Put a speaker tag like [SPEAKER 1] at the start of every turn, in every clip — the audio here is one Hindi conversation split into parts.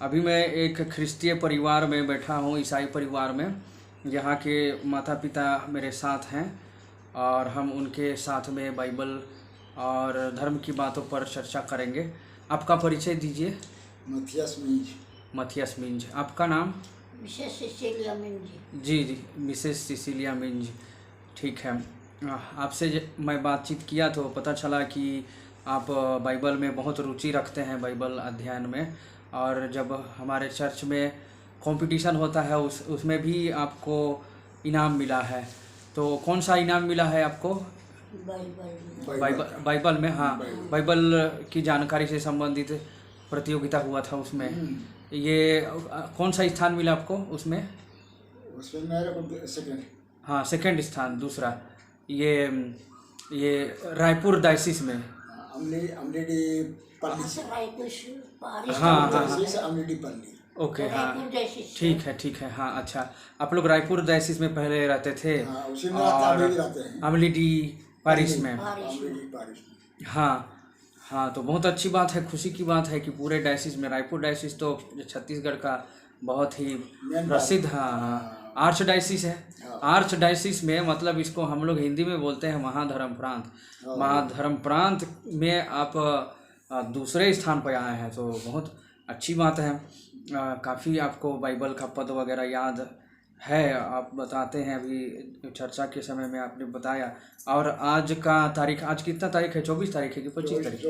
[SPEAKER 1] अभी मैं एक ख्रिस्तीय परिवार में बैठा हूँ, ईसाई परिवार में। यहाँ के माता पिता मेरे साथ हैं और हम उनके साथ में बाइबल और धर्म की बातों पर चर्चा करेंगे। आपका परिचय दीजिए।
[SPEAKER 2] मथियस मिंज।
[SPEAKER 1] मथियस मिंज। आपका नाम?
[SPEAKER 3] Mrs Cecilia Minj.
[SPEAKER 1] जी जी, मिसेस सिसिलिया मिंज। ठीक है। आपसे मैं बातचीत किया तो पता चला कि आप बाइबल में बहुत रुचि रखते हैं, बाइबल अध्ययन में। और जब हमारे चर्च में कंपटीशन होता है उसमें भी आपको इनाम मिला है। तो कौन सा इनाम मिला है आपको? बाइबल में। हाँ, बाइबल की जानकारी से संबंधित प्रतियोगिता हुआ था उसमें। ये कौन सा स्थान मिला आपको उसमें?
[SPEAKER 2] उसमें मेरे को सेकंड।
[SPEAKER 1] हाँ, सेकंड स्थान, दूसरा। ये रायपुर डायसिस में।
[SPEAKER 2] अमलेडी पल्ली।
[SPEAKER 1] हाँ हाँ
[SPEAKER 2] अमलेडी पल्ली।
[SPEAKER 1] ओके, हाँ ठीक है। हाँ अच्छा, आप लोग रायपुर डायसिस में पहले रहते थे।
[SPEAKER 2] हाँ, उसी में रहते हैं।
[SPEAKER 1] अमलीडी पारिश में।
[SPEAKER 2] हाँ
[SPEAKER 1] हाँ, तो बहुत अच्छी बात है, खुशी की बात है कि पूरे डायसिस में, रायपुर डायसिस तो छत्तीसगढ़ का बहुत ही प्रसिद्ध, हाँ, आर्च डायसिस है। आर्च डायसिस में मतलब इसको हम लोग हिंदी में बोलते हैं महाधर्म प्रांत। महाधर्म प्रांत में आप दूसरे स्थान पर आए हैं, तो बहुत अच्छी बात है। काफ़ी आपको बाइबल का पद वगैरह याद है, आप बताते हैं। अभी चर्चा के समय में आपने बताया। और आज का तारीख, आज कितना तारीख है? 24 तारीख है कि 25 तारीख?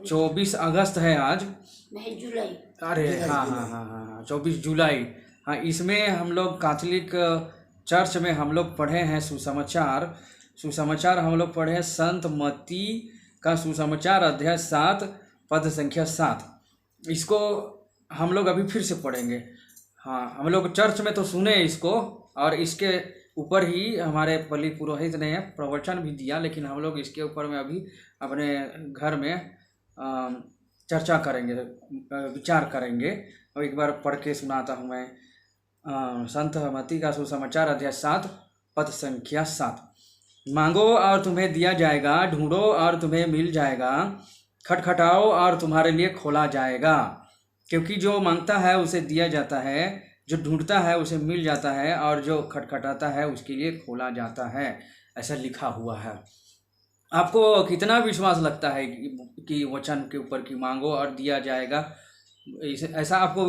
[SPEAKER 1] 24 अगस्त है आज।
[SPEAKER 3] नहीं, जुलाई।
[SPEAKER 1] अरे हाँ, 24 जुलाई। हाँ, इसमें हम लोग कैथोलिक चर्च में हम लोग पढ़े हैं सुसमाचार हम लोग पढ़े हैं संत मत्ती का सुसमाचार अध्याय 7 पद संख्या 7। इसको हम लोग अभी फिर से पढ़ेंगे। हाँ, हम लोग चर्च में तो सुने इसको, और इसके ऊपर ही हमारे पल्ली पुरोहित ने प्रवचन भी दिया, लेकिन हम लोग इसके ऊपर में अभी अपने घर में चर्चा करेंगे, विचार करेंगे। और एक बार पढ़ के सुनाता हूँ मैं। संत मत्ती का सुसमाचार अध्याय 7 पद संख्या 7। मांगो और तुम्हें दिया जाएगा, ढूंढो और तुम्हें मिल जाएगा, खटखटाओ और तुम्हारे लिए खोला जाएगा। क्योंकि जो मांगता है उसे दिया जाता है, जो ढूंढता है उसे मिल जाता है, और जो खटखटाता है उसके लिए खोला जाता है। ऐसा लिखा हुआ है। आपको कितना विश्वास लगता है कि वचन के ऊपर कि मांगो और दिया जाएगा? ऐसा आपको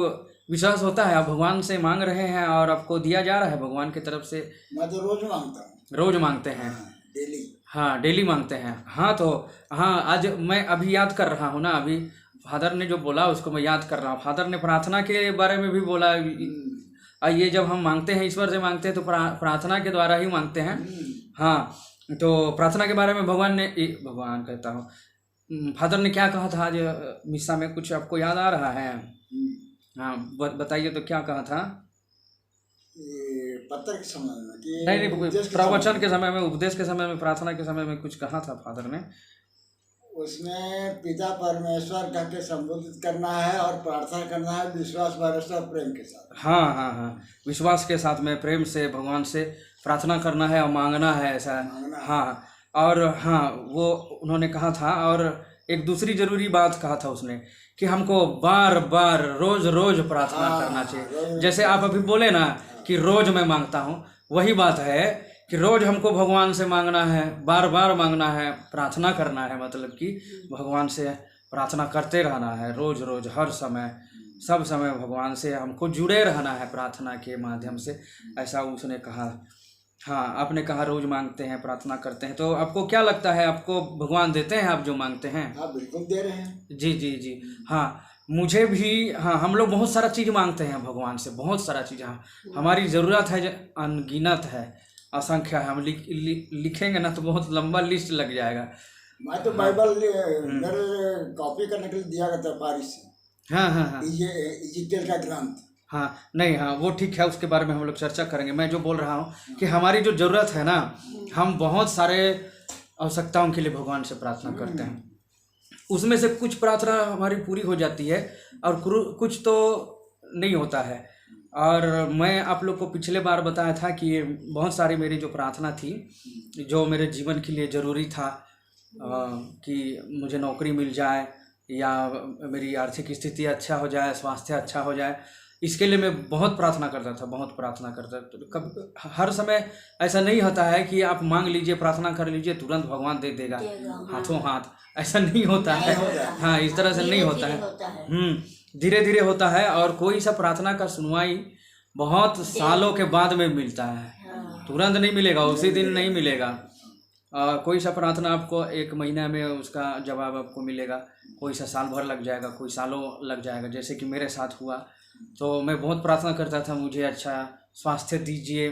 [SPEAKER 1] विश्वास होता है? आप भगवान से मांग रहे हैं और आपको दिया जा रहा है भगवान की तरफ से?
[SPEAKER 2] मैं तो रोज मांगता हूँ।
[SPEAKER 1] रोज मांगते हैं?
[SPEAKER 2] डेली।
[SPEAKER 1] हाँ, डेली मांगते हैं। हाँ, तो हाँ, आज मैं अभी याद कर रहा हूँ ना, अभी फादर ने जो बोला उसको मैं याद कर रहा हूँ। फादर ने प्रार्थना के बारे में भी बोला। ये जब हम मांगते हैं, ईश्वर से मांगते हैं, तो प्रार्थना के द्वारा ही मांगते हैं। हाँ, तो प्रार्थना के बारे में भगवान कहता हूँ, फादर ने क्या कहा था आज मिस्सा में? कुछ आपको याद आ रहा है? हाँ, बताइए तो क्या कहा था?
[SPEAKER 2] पत्र के समय में कि
[SPEAKER 1] नहीं, प्रवचन के समय में, उपदेश के समय में, प्रार्थना के समय में कुछ कहा था फादर ने।
[SPEAKER 2] उसमें पिता परमेश्वर कह के संबोधित करना है और प्रार्थना करना है विश्वास, भरोसा और प्रेम के साथ।
[SPEAKER 1] हाँ, विश्वास के साथ में, प्रेम से भगवान से प्रार्थना करना है और मांगना है, ऐसा। हाँ, और हाँ, वो उन्होंने कहा था। और एक दूसरी जरूरी बात कहा था उसने कि हमको बार बार रोज रोज प्रार्थना करना चाहिए। जैसे आप अभी बोले ना कि रोज मैं मांगता हूँ, वही बात है कि रोज हमको भगवान से मांगना है, बार बार मांगना है, प्रार्थना करना है। मतलब कि भगवान से प्रार्थना करते रहना है, रोज रोज, हर समय, सब समय भगवान से हमको जुड़े रहना है प्रार्थना के माध्यम से, ऐसा उसने कहा। हाँ, आपने कहा रोज मांगते हैं, प्रार्थना करते हैं। तो आपको क्या लगता है, आपको भगवान देते हैं आप जो मांगते हैं?
[SPEAKER 2] हाँ, बिल्कुल दे रहे हैं।
[SPEAKER 1] जी। हाँ, मुझे भी। हाँ, हम लोग बहुत सारा चीज़ मांगते हैं भगवान से, बहुत सारा चीज़। हाँ, हमारी ज़रूरत है, अनगिनत है, असंख्य है। हम लिखेंगे ना तो बहुत लंबा लिस्ट लग जाएगा।
[SPEAKER 2] मैं तो बाइबल मेरे कॉपी करने के लिए दिया गया था पारिस से।
[SPEAKER 1] हाँ,
[SPEAKER 2] इजिप्टियल का ग्रंथ।
[SPEAKER 1] हाँ, नहीं, हाँ, वो ठीक है, उसके बारे में हम लोग चर्चा करेंगे। मैं जो बोल रहा हूँ कि हमारी जो ज़रूरत है ना, हम बहुत सारे आवश्यकताओं के लिए भगवान से प्रार्थना करते हैं। उसमें से कुछ प्रार्थना हमारी पूरी हो जाती है और कुछ तो नहीं होता है। और मैं आप लोग को पिछले बार बताया था कि बहुत सारी मेरी जो प्रार्थना थी, जो मेरे जीवन के लिए ज़रूरी था, कि मुझे नौकरी मिल जाए, या मेरी आर्थिक स्थिति अच्छा हो जाए, स्वास्थ्य अच्छा हो जाए, इसके लिए मैं बहुत प्रार्थना करता था, बहुत प्रार्थना करता था। तो कब हर समय ऐसा नहीं होता है कि आप मांग लीजिए, प्रार्थना कर लीजिए, तुरंत भगवान दे देगा हाथों हाथ, ऐसा नहीं होता है। हाँ, इस तरह से नहीं होता है। धीरे धीरे होता है, और कोई सा प्रार्थना का सुनवाई बहुत सालों के बाद में मिलता है, तुरंत नहीं मिलेगा, उसी दिन नहीं मिलेगा। कोई सा प्रार्थना आपको 1 महीना में उसका जवाब आपको मिलेगा, कोई सा साल भर लग जाएगा, कोई सालों लग जाएगा, जैसे कि मेरे साथ हुआ। तो मैं बहुत प्रार्थना करता था, मुझे अच्छा स्वास्थ्य दीजिए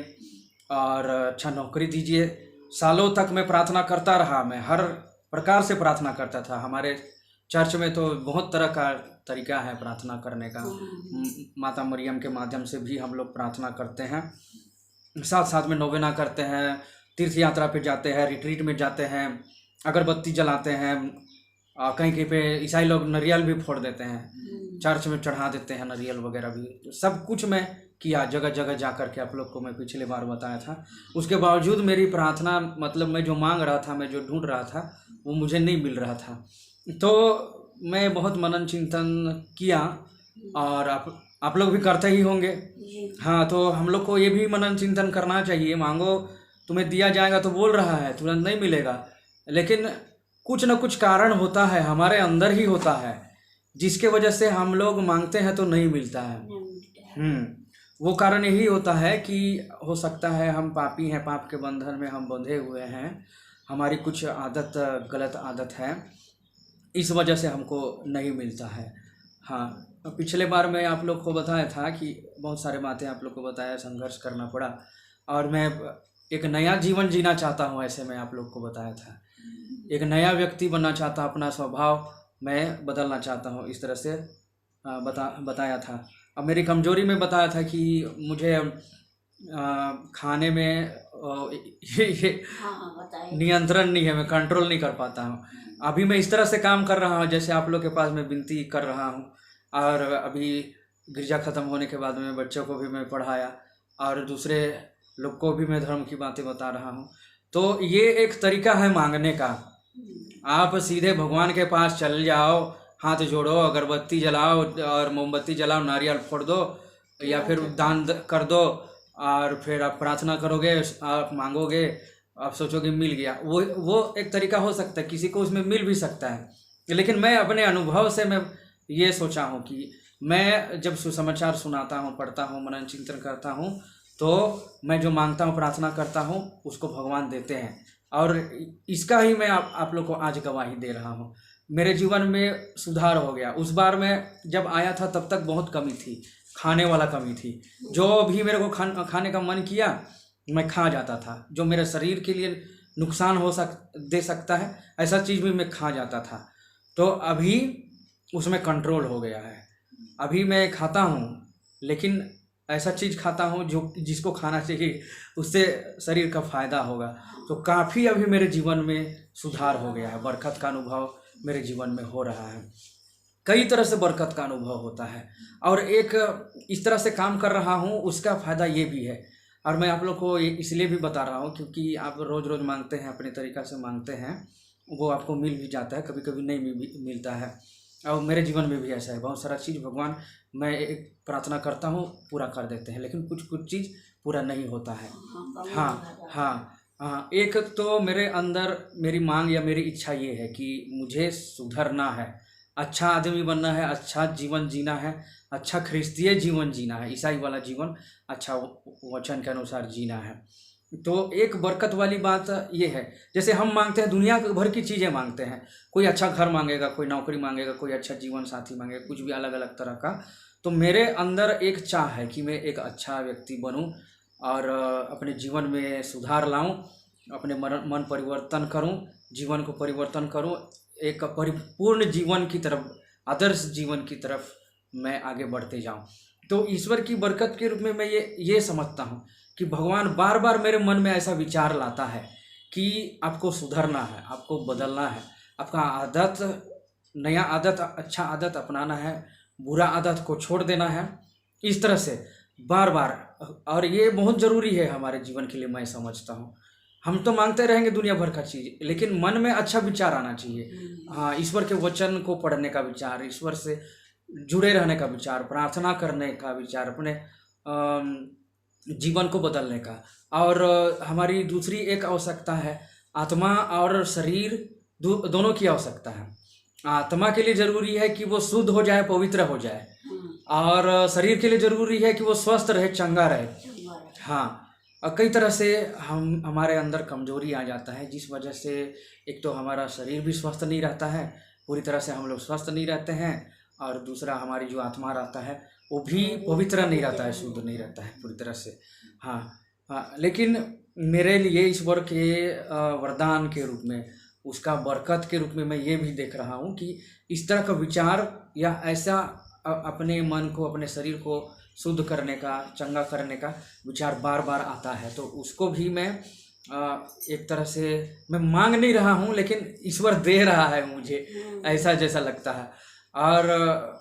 [SPEAKER 1] और अच्छा नौकरी दीजिए। सालों तक मैं प्रार्थना करता रहा, मैं हर प्रकार से प्रार्थना करता था। हमारे चर्च में तो बहुत तरह का तरीका है प्रार्थना करने का। माता मरियम के माध्यम से भी हम लोग प्रार्थना करते हैं, साथ साथ में नोवेना करते हैं, तीर्थ यात्रा पे जाते हैं, रिट्रीट में जाते हैं, अगरबत्ती जलाते हैं। कहीं कहीं पे ईसाई लोग नारियल भी फोड़ देते हैं, चर्च में चढ़ा देते हैं नारियल वगैरह भी। तो सब कुछ मैं किया, जगह जगह जा कर के, आप लोग को मैं पिछले बार बताया था। उसके बावजूद मेरी प्रार्थना, मतलब मैं जो मांग रहा था, मैं जो ढूंढ रहा था, वो मुझे नहीं मिल रहा था। तो मैं बहुत मनन चिंतन किया, और आप लोग भी करते ही होंगे। हाँ, तो हम लोग को ये भी मनन चिंतन करना चाहिए। मांगो तुम्हें दिया जाएगा, तो बोल रहा है, तुरंत नहीं मिलेगा, लेकिन कुछ न कुछ कारण होता है, हमारे अंदर ही होता है, जिसके वजह से हम लोग मांगते हैं तो नहीं मिलता है। वो कारण यही होता है कि हो सकता है हम पापी हैं, पाप के बंधन में हम बंधे हुए हैं, हमारी कुछ आदत, गलत आदत है, इस वजह से हमको नहीं मिलता है। हाँ, पिछले बार मैं आप लोग को बताया था कि बहुत सारे बातें आप लोग को बताया, संघर्ष करना पड़ा, और मैं एक नया जीवन जीना चाहता हूँ, ऐसे मैं आप लोग को बताया था। एक नया व्यक्ति बनना चाहता, अपना स्वभाव मैं बदलना चाहता हूँ, इस तरह से बताया था। अब मेरी कमजोरी में बताया था कि मुझे खाने में ये नियंत्रण नहीं है, मैं कंट्रोल नहीं कर पाता हूँ। अभी मैं इस तरह से काम कर रहा हूँ, जैसे आप लोग के पास मैं विनती कर रहा हूँ, और अभी गिरजा ख़त्म होने के बाद में बच्चों को भी मैं पढ़ाया, और दूसरे लोग को भी मैं धर्म की बातें बता रहा हूँ। तो ये एक तरीका है मांगने का। आप सीधे भगवान के पास चल जाओ, हाथ जोड़ो, अगरबत्ती जलाओ और मोमबत्ती जलाओ, नारियल फोड़ दो, या फिर दान कर दो, और फिर आप प्रार्थना करोगे, आप मांगोगे, आप सोचोगे मिल गया। वो एक तरीका हो सकता है, किसी को उसमें मिल भी सकता है, लेकिन मैं अपने अनुभव से मैं ये सोचा हूँ कि मैं जब सुसमाचार सुनाता हूँ, पढ़ता हूँ, मनन चिंतन करता हूँ, तो मैं जो मांगता हूँ, प्रार्थना करता हूँ, उसको भगवान देते हैं। और इसका ही मैं आप लोग को आज गवाही दे रहा हूँ। मेरे जीवन में सुधार हो गया। उस बार मैं जब आया था तब तक बहुत कमी थी, खाने वाला कमी थी। जो भी मेरे को खाने का मन किया मैं खा जाता था, जो मेरे शरीर के लिए नुकसान दे सकता है, ऐसा चीज़ भी मैं खा जाता था। तो अभी उसमें कंट्रोल हो गया है। अभी मैं खाता हूँ, लेकिन ऐसा चीज़ खाता हूँ जिसको खाना चाहिए, उससे शरीर का फ़ायदा होगा। तो काफ़ी अभी मेरे जीवन में सुधार हो गया है, बरकत का अनुभव मेरे जीवन में हो रहा है। कई तरह से बरकत का अनुभव होता है, और एक इस तरह से काम कर रहा हूँ, उसका फ़ायदा ये भी है। और मैं आप लोग को इसलिए भी बता रहा हूँ क्योंकि आप रोज़ रोज़ मांगते हैं, अपने तरीक़ा से मांगते हैं, वो आपको मिल भी जाता है, कभी कभी नहीं मिलता है। और मेरे जीवन में भी ऐसा है, बहुत सारा चीज़ भगवान, मैं एक प्रार्थना करता हूँ, पूरा कर देते हैं, लेकिन कुछ कुछ चीज़ पूरा नहीं होता है। हाँ, एक तो मेरे अंदर मेरी मांग या मेरी इच्छा ये है कि मुझे सुधरना है, अच्छा आदमी बनना है, अच्छा जीवन जीना है, अच्छा ख्रिस्तीय जीवन जीना है, ईसाई वाला जीवन अच्छा वचन के अनुसार जीना है। तो एक बरकत वाली बात ये है, जैसे हम मांगते हैं, दुनिया भर की चीज़ें मांगते हैं, कोई अच्छा घर मांगेगा, कोई नौकरी मांगेगा, कोई अच्छा जीवन साथी मांगेगा, कुछ भी अलग अलग तरह का। तो मेरे अंदर एक चाह है कि मैं एक अच्छा व्यक्ति बनूं और अपने जीवन में सुधार लाऊं, अपने मन परिवर्तन करूं, जीवन को परिवर्तन करूं, एक परिपूर्ण जीवन की तरफ, आदर्श जीवन की तरफ मैं आगे बढ़ते जाऊं। तो ईश्वर की बरकत के रूप में मैं ये समझता हूं कि भगवान बार बार मेरे मन में ऐसा विचार लाता है कि आपको सुधरना है, आपको बदलना है, आपका आदत, नया आदत, अच्छा आदत अपनाना है, बुरा आदत को छोड़ देना है, इस तरह से बार बार। और ये बहुत ज़रूरी है हमारे जीवन के लिए, मैं समझता हूँ। हम तो मांगते रहेंगे दुनिया भर का चीज़, लेकिन मन में अच्छा विचार आना चाहिए। हाँ, ईश्वर के वचन को पढ़ने का विचार, ईश्वर से जुड़े रहने का विचार, प्रार्थना करने का विचार, अपने जीवन को बदलने का। और हमारी दूसरी एक आवश्यकता है, आत्मा और शरीर दोनों की आवश्यकता है। आत्मा के लिए ज़रूरी है कि वो शुद्ध हो जाए, पवित्र हो जाए, और शरीर के लिए ज़रूरी है कि वो स्वस्थ रहे, चंगा रहे। हाँ, और कई तरह से हमारे अंदर कमजोरी आ जाता है, जिस वजह से एक तो हमारा शरीर भी स्वस्थ नहीं रहता है, पूरी तरह से हम लोग स्वस्थ नहीं रहते हैं, और दूसरा हमारी जो आत्मा रहता है वो भी पवित्र नहीं रहता है, शुद्ध नहीं रहता है पूरी तरह से। हाँ हाँ, लेकिन मेरे लिए ईश्वर के वरदान के रूप में, उसका बरकत के रूप में मैं ये भी देख रहा हूँ कि इस तरह का विचार या ऐसा अपने मन को, अपने शरीर को शुद्ध करने का, चंगा करने का विचार बार बार आता है। तो उसको भी मैं एक तरह से मैं मांग नहीं रहा हूँ, लेकिन ईश्वर दे रहा है मुझे, ऐसा जैसा लगता है। और